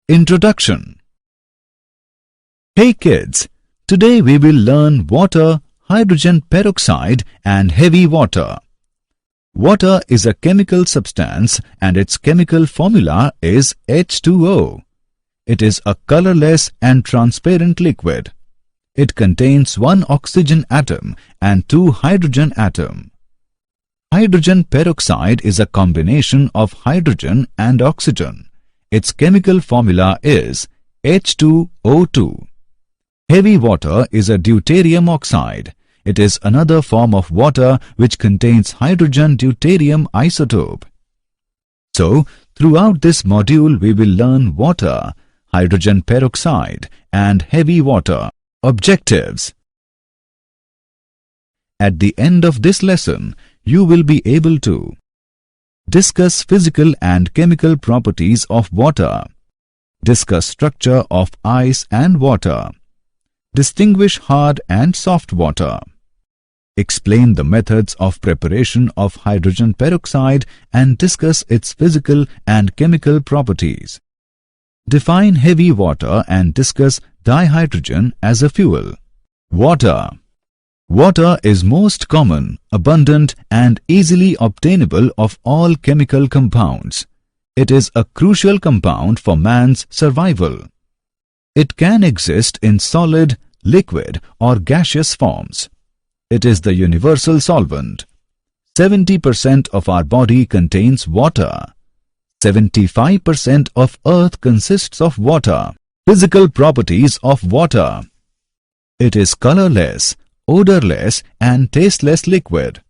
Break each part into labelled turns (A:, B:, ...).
A: Introduction. Hey kids, today we will learn water, hydrogen peroxide and heavy water. Water is a chemical substance and its chemical formula is H2O. It is a colorless and transparent liquid. It contains one oxygen atom and two hydrogen atoms. Hydrogen peroxide is a combination of hydrogen and oxygen. Its chemical formula is H2O2. Heavy water is a deuterium oxide. It is another form of water which contains hydrogen deuterium isotope. So, throughout this module we will learn water, hydrogen peroxide and heavy water. Objectives. At the end of this lesson, you will be able to discuss physical and chemical properties of water, discuss structure of ice and water, distinguish hard and soft water, explain the methods of preparation of hydrogen peroxide and discuss its physical and chemical properties, define heavy water and discuss dihydrogen as a fuel. Water. Water is most common, abundant and easily obtainable of all chemical compounds. It is a crucial compound for man's survival. It can exist in solid, liquid or gaseous forms. It is the universal solvent. 70% of our body contains water. 75% of Earth consists of water. Physical properties of water. It is colorless, odorless and tasteless liquid.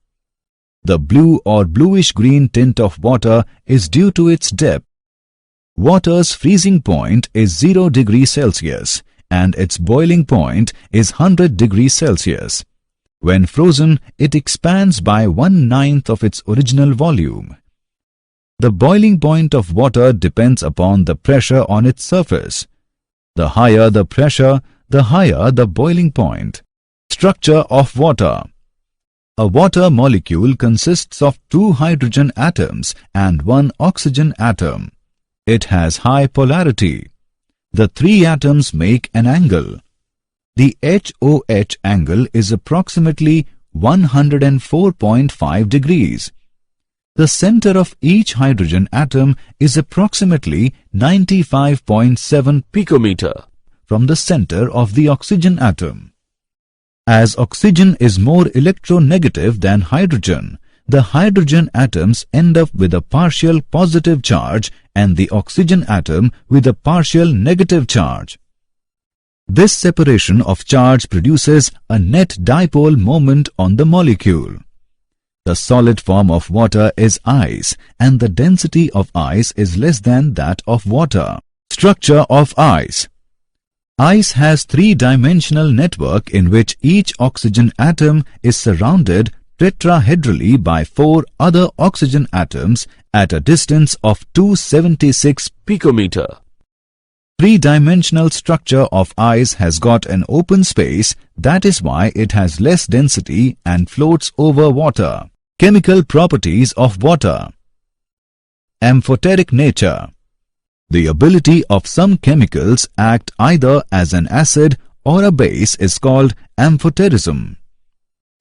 A: The blue or bluish-green tint of water is due to its depth. Water's freezing point is 0 degrees Celsius and its boiling point is 100 degrees Celsius. When frozen, it expands by 1/9 of its original volume. The boiling point of water depends upon the pressure on its surface. The higher the pressure, the higher the boiling point. Structure of water. A water molecule consists of two hydrogen atoms and one oxygen atom. It has high polarity. The three atoms make an angle. The HOH angle is approximately 104.5 degrees. The center of each hydrogen atom is approximately 95.7 picometer from the center of the oxygen atom. As oxygen is more electronegative than hydrogen, the hydrogen atoms end up with a partial positive charge and the oxygen atom with a partial negative charge. This separation of charge produces a net dipole moment on the molecule. The solid form of water is ice and the density of ice is less than that of water. Structure of ice. Ice has three-dimensional network in which each oxygen atom is surrounded tetrahedrally by four other oxygen atoms at a distance of 276 picometer. Three-dimensional structure of ice has got an open space, that is why it has less density and floats over water. Chemical properties of water. Amphoteric nature. The ability of some chemicals act either as an acid or a base is called amphoterism.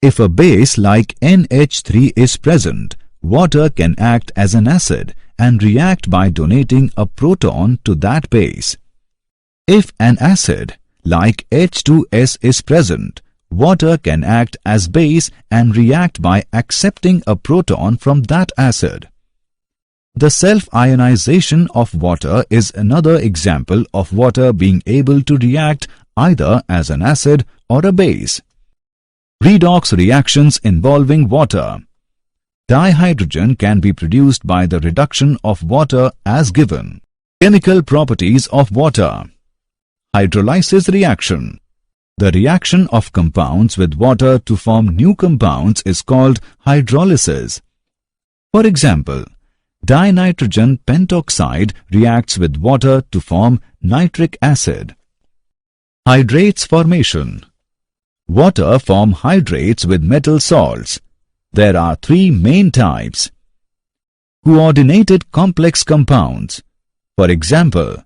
A: If a base like NH3 is present, water can act as an acid and react by donating a proton to that base. If an acid like H2S is present, water can act as base and react by accepting a proton from that acid. The self-ionization of water is another example of water being able to react either as an acid or a base. Redox reactions involving water. Dihydrogen can be produced by the reduction of water as given. Chemical properties of water. Hydrolysis reaction. The reaction of compounds with water to form new compounds is called hydrolysis. For example, dinitrogen pentoxide reacts with water to form nitric acid. Hydrates formation. Water form hydrates with metal salts. There are three main types. Coordinated complex compounds. For example,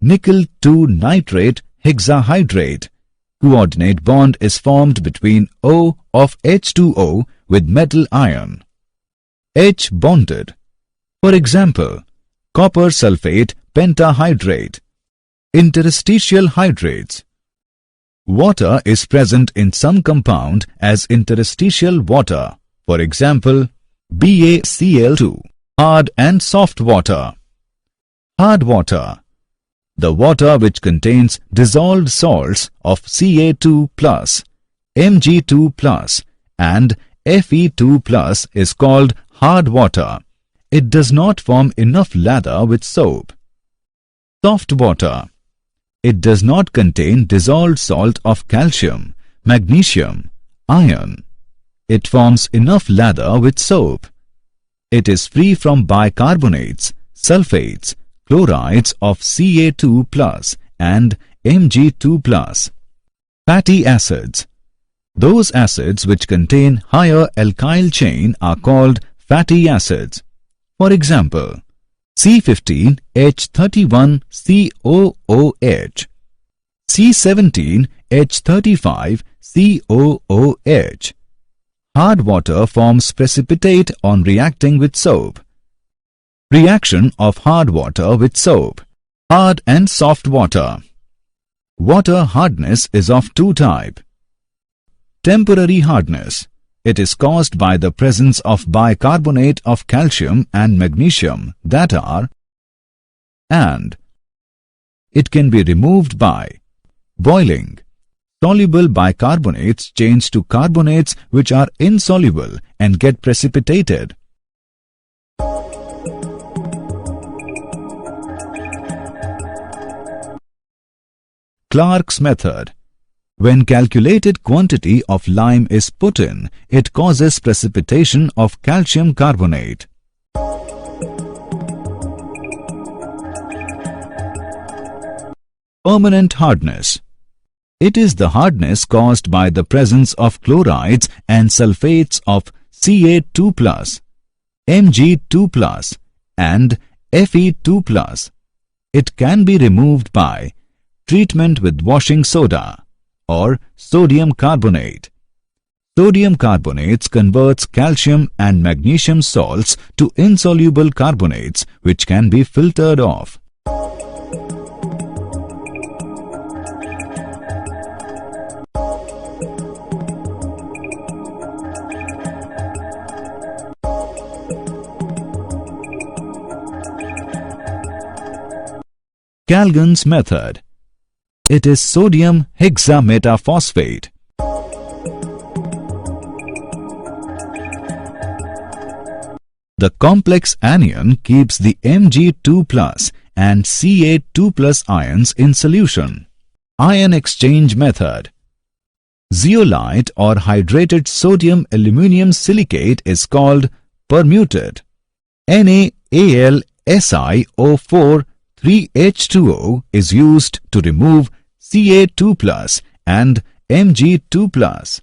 A: nickel 2 nitrate hexahydrate. Coordinate bond is formed between O of H2O with metal ion. H bonded. For example, copper sulfate pentahydrate. Interstitial hydrates. Water is present in some compound as interstitial water. For example, BaCl2. Hard and soft water. Hard water. The water which contains dissolved salts of Ca2+, Mg2+, and Fe2+ is called hard water. It does not form enough lather with soap. Soft water. It does not contain dissolved salt of calcium, magnesium, iron. It forms enough lather with soap. It is free from bicarbonates, sulfates, chlorides of Ca2+ and Mg2+. Fatty acids. Those acids which contain higher alkyl chain are called fatty acids. For example, C15H31COOH, C17H35COOH. Hard water forms precipitate on reacting with soap. Reaction of hard water with soap. Hard and soft water. Water hardness is of two types. Temporary hardness. It is caused by the presence of bicarbonate of calcium and magnesium that are, and it can be removed by boiling. Soluble bicarbonates change to carbonates which are insoluble and get precipitated. Clark's method. When calculated quantity of lime is put in, it causes precipitation of calcium carbonate. Permanent hardness. It is the hardness caused by the presence of chlorides and sulfates of Ca2+, Mg2+, and Fe2+. It can be removed by treatment with washing soda or sodium carbonate. Sodium carbonates converts calcium and magnesium salts to insoluble carbonates which can be filtered off. Calgon's method. It is sodium hexametaphosphate. The complex anion keeps the Mg2+ and Ca2+ ions in solution. Ion exchange method. Zeolite or hydrated sodium aluminium silicate is called permuted. NaAlSiO4 3H2O is used to remove Ca2+ and Mg2+.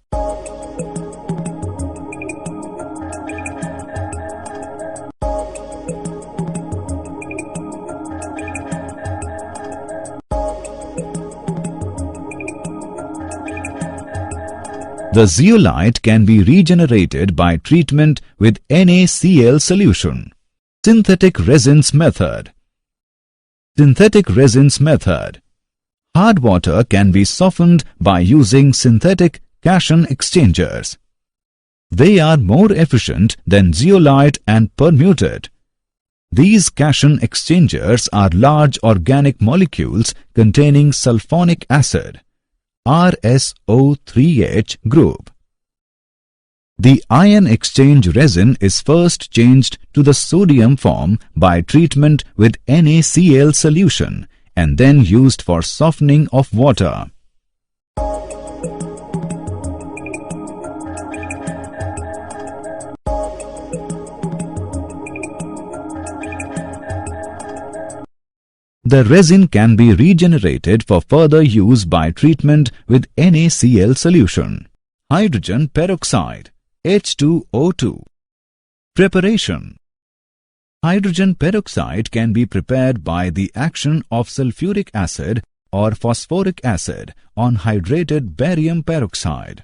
A: The zeolite can be regenerated by treatment with NaCl solution. Synthetic resins method. Synthetic resins method. Hard water can be softened by using synthetic cation exchangers. They are more efficient than zeolite and permuted. These cation exchangers are large organic molecules containing sulfonic acid, RSO3H group. The ion exchange resin is first changed to the sodium form by treatment with NaCl solution and then used for softening of water. The resin can be regenerated for further use by treatment with NaCl solution. Hydrogen peroxide H2O2. Preparation. Hydrogen peroxide can be prepared by the action of sulfuric acid or phosphoric acid on hydrated barium peroxide.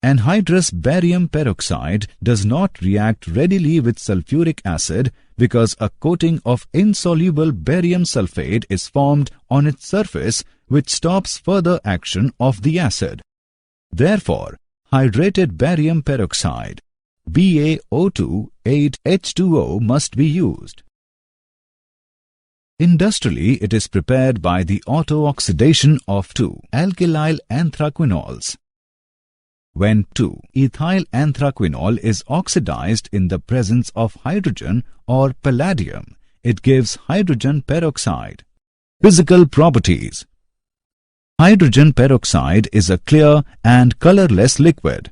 A: Anhydrous barium peroxide does not react readily with sulfuric acid because a coating of insoluble barium sulfate is formed on its surface which stops further action of the acid. Therefore, hydrated barium peroxide BaO2,8H2O must be used. Industrially, it is prepared by the auto-oxidation of 2-alkylyl anthraquinols. When 2-ethyl anthraquinol is oxidized in the presence of hydrogen or palladium, it gives hydrogen peroxide. Physical properties. Hydrogen peroxide is a clear and colorless liquid.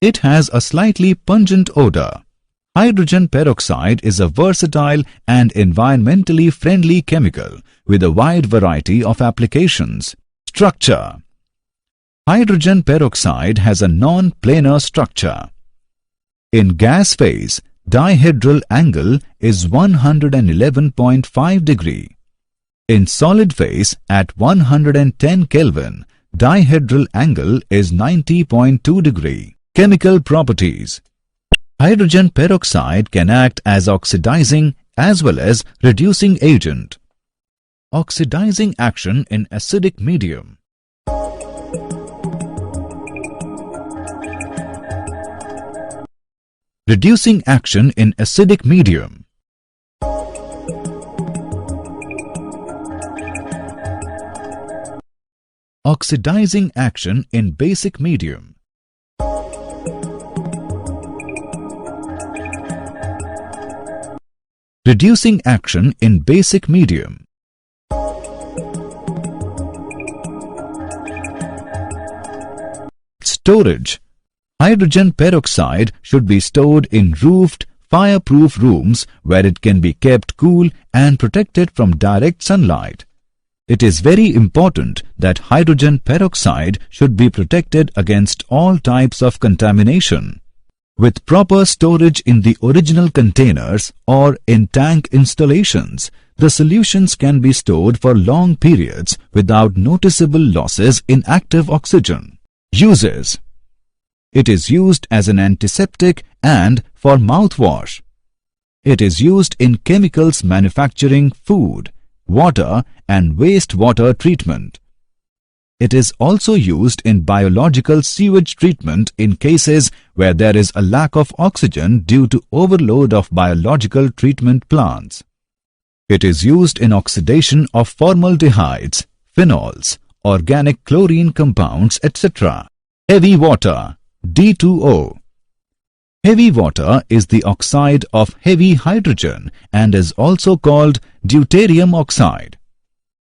A: It has a slightly pungent odor. Hydrogen peroxide is a versatile and environmentally friendly chemical with a wide variety of applications. Structure. Hydrogen peroxide has a non-planar structure. In gas phase, dihedral angle is 111.5 degree. In solid phase, at 110 Kelvin, dihedral angle is 90.2 degree. Chemical properties. Hydrogen peroxide can act as oxidizing as well as reducing agent. Oxidizing action in acidic medium. Reducing action in acidic medium. Oxidizing action in basic medium. Reducing action in basic medium. Storage. Hydrogen peroxide should be stored in roofed, fireproof rooms where it can be kept cool and protected from direct sunlight. It is very important that hydrogen peroxide should be protected against all types of contamination. With proper storage in the original containers or in tank installations, the solutions can be stored for long periods without noticeable losses in active oxygen. Uses. It is used as an antiseptic and for mouthwash. It is used in chemicals manufacturing food, water and wastewater treatment. It is also used in biological sewage treatment in cases where there is a lack of oxygen due to overload of biological treatment plants. It is used in oxidation of formaldehydes, phenols, organic chlorine compounds, etc. Heavy water, D2O. Heavy water is the oxide of heavy hydrogen and is also called deuterium oxide.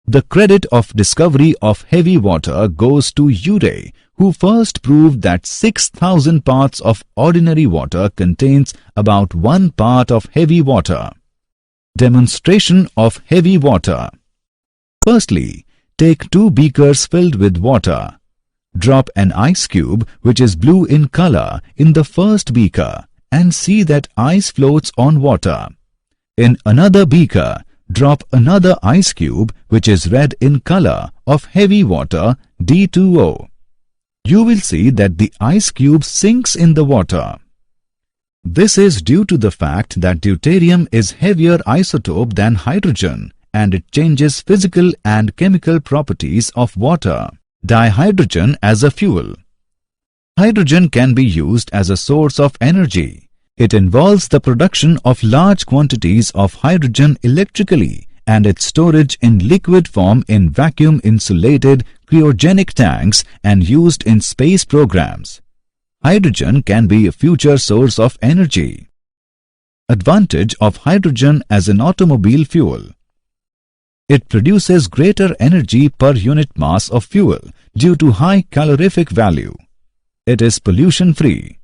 A: The credit of discovery of heavy water goes to Urey, who first proved that 6,000 parts of ordinary water contains about 1 part of heavy water. Demonstration of heavy water. Firstly, take 2 beakers filled with water. Drop an ice cube which is blue in color in the first beaker and see that ice floats on water. In another beaker, drop another ice cube which is red in color of heavy water D2O. You will see that the ice cube sinks in the water. This is due to the fact that deuterium is heavier isotope than hydrogen and it changes physical and chemical properties of water. Dihydrogen as a fuel. Hydrogen can be used as a source of energy. It involves the production of large quantities of hydrogen electrically and its storage in liquid form in vacuum-insulated cryogenic tanks and used in space programs. Hydrogen can be a future source of energy. Advantage of hydrogen as an automobile fuel. It produces greater energy per unit mass of fuel due to high calorific value. It is pollution-free.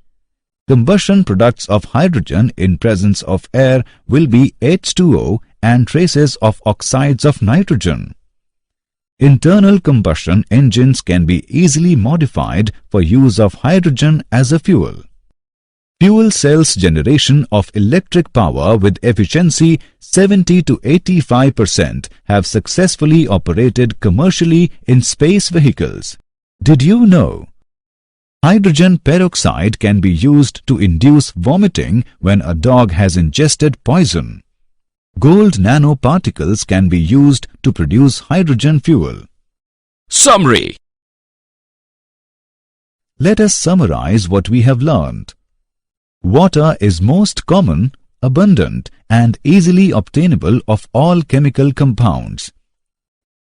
A: Combustion products of hydrogen in presence of air will be H2O and traces of oxides of nitrogen. Internal combustion engines can be easily modified for use of hydrogen as a fuel. Fuel cells generation of electric power with efficiency 70 to 85% have successfully operated commercially in space vehicles. Did you know? Hydrogen peroxide can be used to induce vomiting when a dog has ingested poison. Gold nanoparticles can be used to produce hydrogen fuel.
B: Summary.
A: Let us summarize what we have learned. Water is most common, abundant and easily obtainable of all chemical compounds.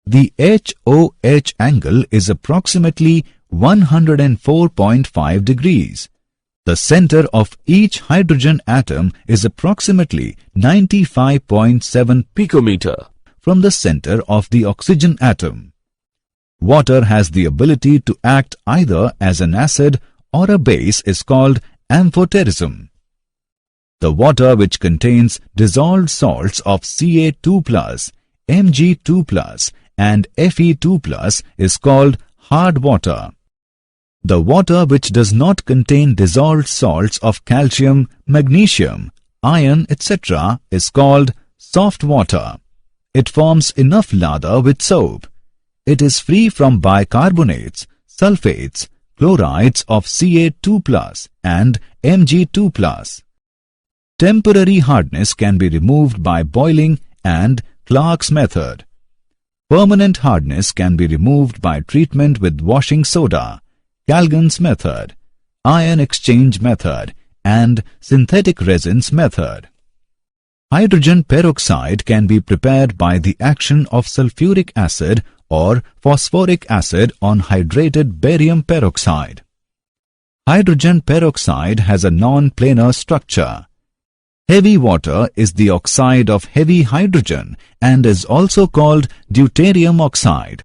A: The HOH angle is approximately 104.5 degrees. The center of each hydrogen atom is approximately 95.7
B: picometer
A: from the center of the oxygen atom. Water has the ability to act either as an acid or a base is called amphoterism. The water which contains dissolved salts of Ca2+, Mg2+, and Fe2+ is called hard water. The water which does not contain dissolved salts of calcium, magnesium, iron, etc. is called soft water. It forms enough lather with soap. It is free from bicarbonates, sulfates, chlorides of Ca2+ and Mg2+. Temporary hardness can be removed by boiling and Clark's method. Permanent hardness can be removed by treatment with washing soda, Calgon's method, ion exchange method, and synthetic resins method. Hydrogen peroxide can be prepared by the action of sulfuric acid or phosphoric acid on hydrated barium peroxide. Hydrogen peroxide has a non-planar structure. Heavy water is the oxide of heavy hydrogen and is also called deuterium oxide.